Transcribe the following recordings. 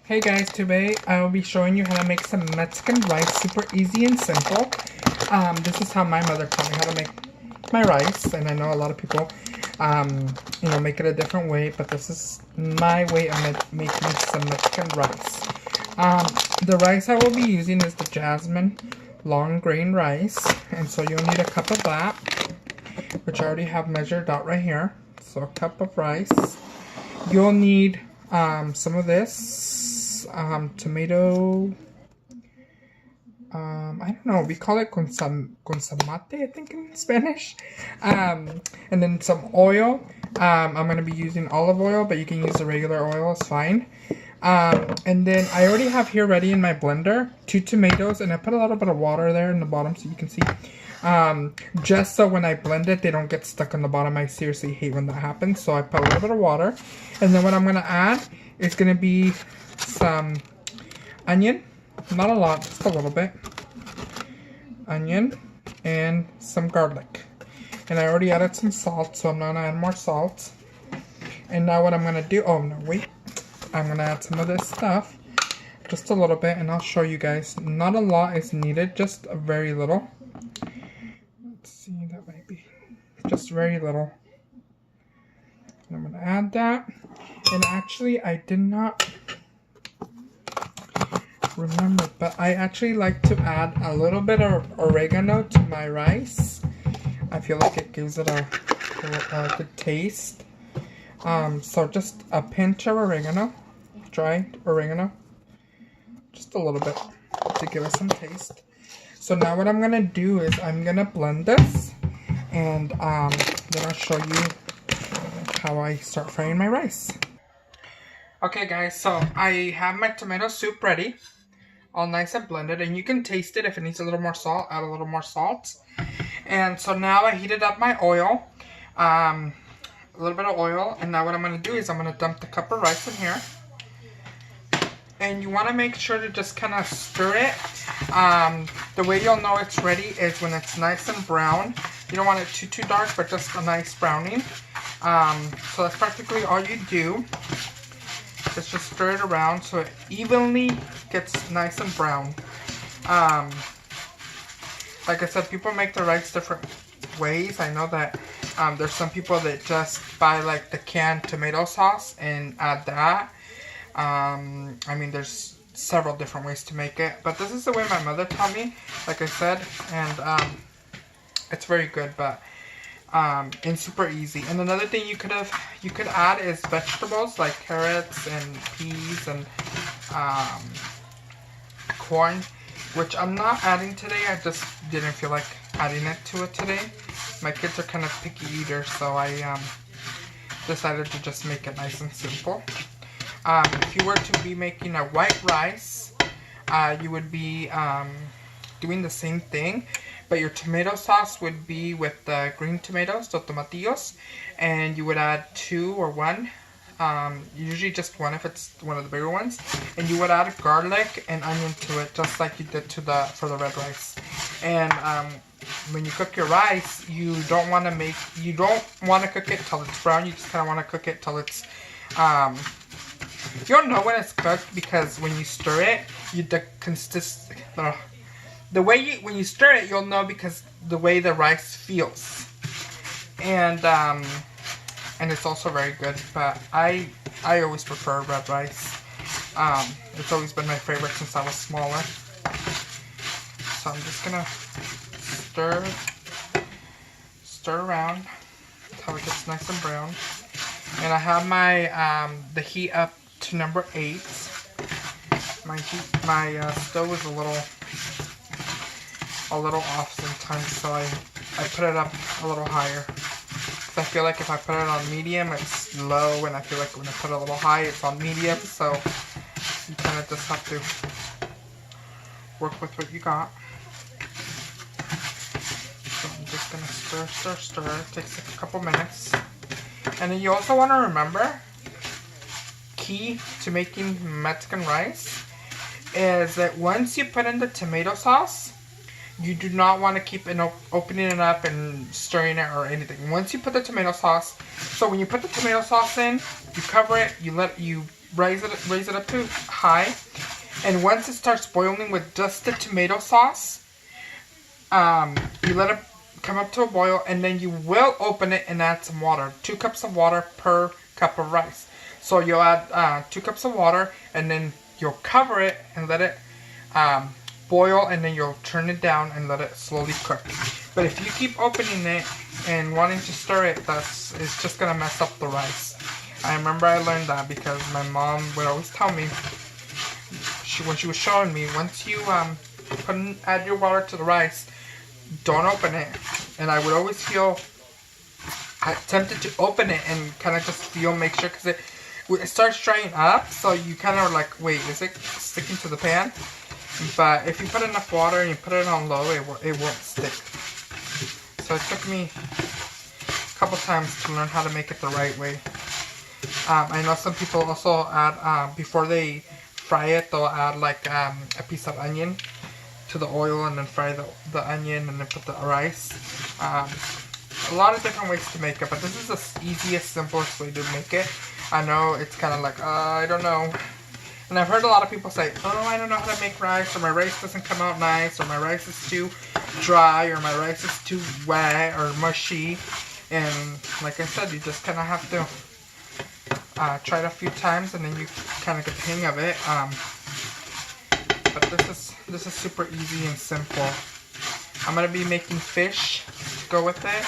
Hey guys, today I will be showing you how to make some Mexican rice, super easy and simple. This is how my mother taught me how to make my rice, and I know a lot of people, make it a different way, but this is my way of making some Mexican rice. The rice I will be using is the Jasmine long grain rice, and so you'll need a cup of that, which I already have measured out right here. So a cup of rice. You'll need some of this tomato. I don't know, we call it consamate, I think, in Spanish. And then some oil. I'm going to be using olive oil, but you can use the regular oil, it's fine. And then I already have here ready in my blender 2 tomatoes, and I put a little bit of water there in the bottom so you can see. Just so when I blend it, they don't get stuck on the bottom. I seriously hate when that happens. So I put a little bit of water. And then what I'm going to add is going to be some onion. Not a lot, just a little bit. Onion and some garlic. And I already added some salt, so I'm not going to add more salt. And now what I'm going to do, oh no, wait. I'm going to add some of this stuff. Just a little bit, and I'll show you guys. Not a lot is needed, just a very little. Let's see, that might be just very little. And I'm going to add that. And actually, I did not remember, but I actually like to add a little bit of oregano to my rice. I feel like it gives it a good taste. So just a pinch of oregano, dried oregano, just a little bit to give it some taste. So now what I'm gonna do is I'm gonna blend this, and then I'll show you how I start frying my rice. Okay guys, so I have my tomato soup ready, all nice and blended, and you can taste it. If it needs a little more salt, add a little more salt. And so now I heated up my oil, a little bit of oil, and now what I'm going to do is I'm going to dump the cup of rice in here. And you want to make sure to just kind of stir it. The way you'll know it's ready is when it's nice and brown. You don't want it too dark, but just a nice browning. So that's practically all you do. Just stir it around so it evenly gets nice and brown. Like I said, people make the rice different ways. I know that there's some people that just buy like the canned tomato sauce and add that. I mean, there's several different ways to make it, but this is the way my mother taught me, like I said, and it's very good, but and super easy. And another thing you could add is vegetables like carrots and peas and corn, which I'm not adding today. I just didn't feel like adding it to it today. My kids are kind of picky eaters, so I decided to just make it nice and simple. If you were to be making a white rice, you would be doing the same thing, but your tomato sauce would be with the green tomatoes, the tomatillos, and you would add 2 or 1, usually just 1 if it's one of the bigger ones, and you would add garlic and onion to it, just like you did for the red rice. And when you cook your rice, you don't want to cook it till it's brown. You just kind of want to cook it till it's you don't know when it's cooked, because when you stir it, when you stir it, you'll know because the way the rice feels, and it's also very good. But I always prefer red rice. It's always been my favorite since I was smaller. So I'm just gonna stir around until it gets nice and brown. And I have my the heat up to number 8. My stove is a little off sometimes, so I put it up a little higher. Cause I feel like if I put it on medium, it's low, and I feel like when I put it a little high, it's on medium. So you kind of just have to work with what you got. So I'm just gonna stir. It takes a couple minutes. And then you also want to remember, key to making Mexican rice is that once you put in the tomato sauce, you do not want to keep opening it up and stirring it or anything. Once you put the tomato sauce, so when you put the tomato sauce in, you cover it, you raise it up to high. And once it starts boiling with just the tomato sauce, you let it come up to a boil, and then you will open it and add some water. 2 cups of water per cup of rice. So you'll add 2 cups of water, and then you'll cover it and let it boil, and then you'll turn it down and let it slowly cook. But if you keep opening it and wanting to stir it, it's just gonna mess up the rice. I remember I learned that because my mom would always tell me, when she was showing me, once you add your water to the rice, don't open it. And I would always feel tempted to open it and kind of just make sure, because it starts drying up, so you kind of like, wait, is it sticking to the pan? But if you put enough water and you put it on low, it won't stick. So it took me a couple times to learn how to make it the right way. I know some people also add, before they fry it, they'll add like a piece of onion to the oil, and then fry the onion, and then put the rice. A lot of different ways to make it, but this is the easiest, simplest way to make it. I know it's kind of like, I don't know. And I've heard a lot of people say, oh, I don't know how to make rice, or my rice doesn't come out nice, or my rice is too dry, or my rice is too wet or mushy. And like I said, you just kind of have to try it a few times, and then you kind of get the hang of it. But this is super easy and simple. I'm gonna be making fish to go with it,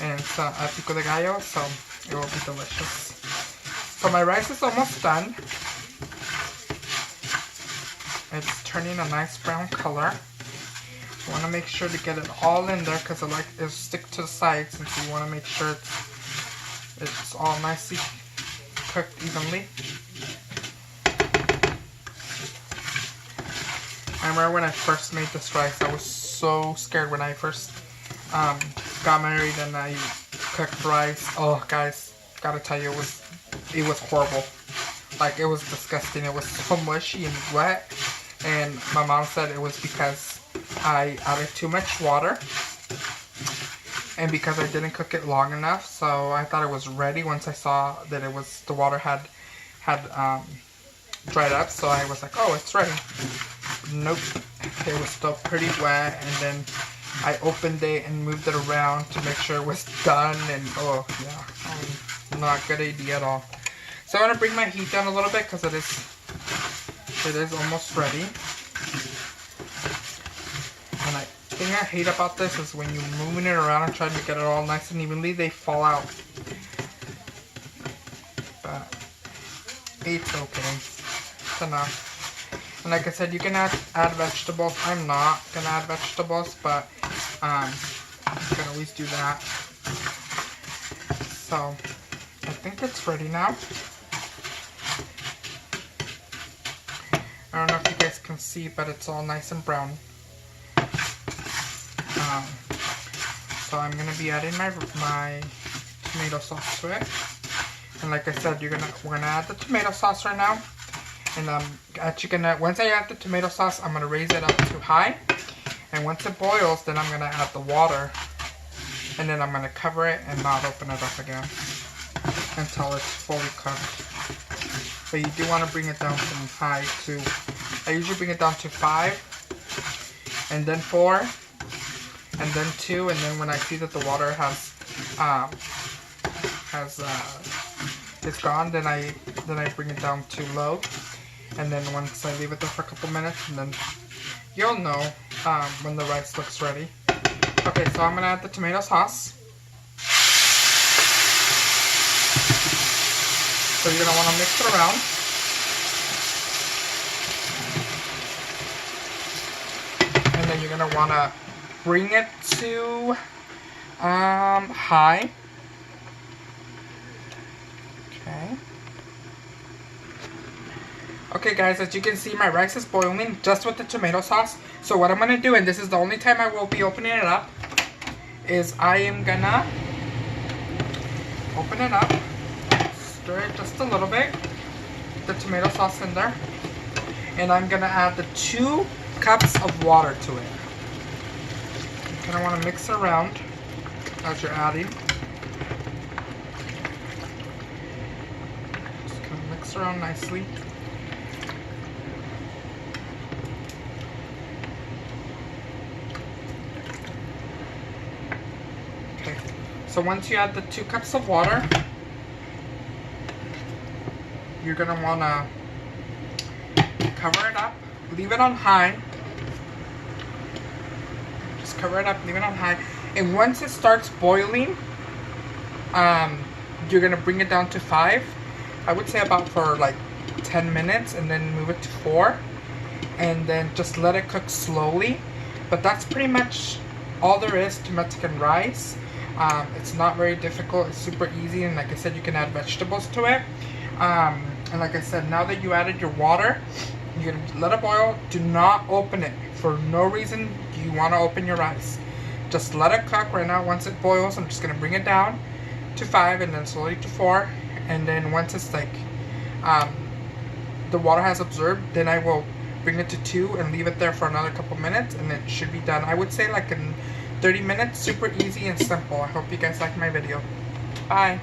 and it's a pico de gallo, so it will be delicious. So my rice is almost done. It's turning a nice brown color. You want to make sure to get it all in there, because it'll stick to the sides, and so you want to make sure it's all nicely cooked evenly. I remember when I first made this rice, I was so scared when I first got married and I cooked rice. Oh, guys, gotta tell you, it was horrible. Like, it was disgusting. It was so mushy and wet. And my mom said it was because I added too much water, and because I didn't cook it long enough. So I thought it was ready once I saw that the water had dried up. So I was like, oh, it's ready. Nope, it was still pretty wet. And then I opened it and moved it around to make sure it was done. And oh yeah, not a good idea at all. So I'm gonna bring my heat down a little bit, because it is almost ready. And the thing I hate about this is when you're moving it around and trying to get it all nice and evenly, they fall out. But it's okay. It's enough. And like I said, you can add vegetables. I'm not gonna add vegetables, but you can always do that. So I think it's ready now. I don't know if you guys can see, but it's all nice and brown. So I'm gonna be adding my tomato sauce to it. And like I said, we're gonna add the tomato sauce right now. And once I add the tomato sauce, I'm gonna raise it up to high. And once it boils, then I'm gonna add the water. And then I'm gonna cover it and not open it up again until it's fully cooked. But you do want to bring it down from high to, I usually bring it down to 5, and then 4, and then 2, and then when I see that the water it's gone, then I bring it down to low. And then once I leave it there for a couple minutes, and then you'll know when the rice looks ready. Okay, so I'm gonna add the tomato sauce. So you're going to want to mix it around. And then you're going to want to bring it to high. Okay. Okay guys, as you can see, my rice is boiling just with the tomato sauce. So what I'm going to do, and this is the only time I will be opening it up, is I am going to open it up. Stir it just a little bit, the tomato sauce in there, and I'm gonna add the 2 cups of water to it. You kind of want to mix it around as you're adding. Just gonna mix around nicely. Okay, so once you add the 2 cups of water, you're gonna wanna cover it up, leave it on high. Just cover it up, leave it on high. And once it starts boiling, you're gonna bring it down to 5. I would say about for like 10 minutes, and then move it to 4, and then just let it cook slowly. But that's pretty much all there is to Mexican rice. It's not very difficult, it's super easy, and like I said, you can add vegetables to it. And like I said, now that you added your water, you're gonna let it boil. Do not open it. For no reason do you want to open your rice. Just let it cook. Right now, once it boils, I'm just gonna bring it down to 5, and then slowly to 4, and then once it's like the water has absorbed, then I will bring it to 2 and leave it there for another couple minutes, and it should be done. I would say like in 30 minutes. Super easy and simple. I hope you guys like my video. Bye.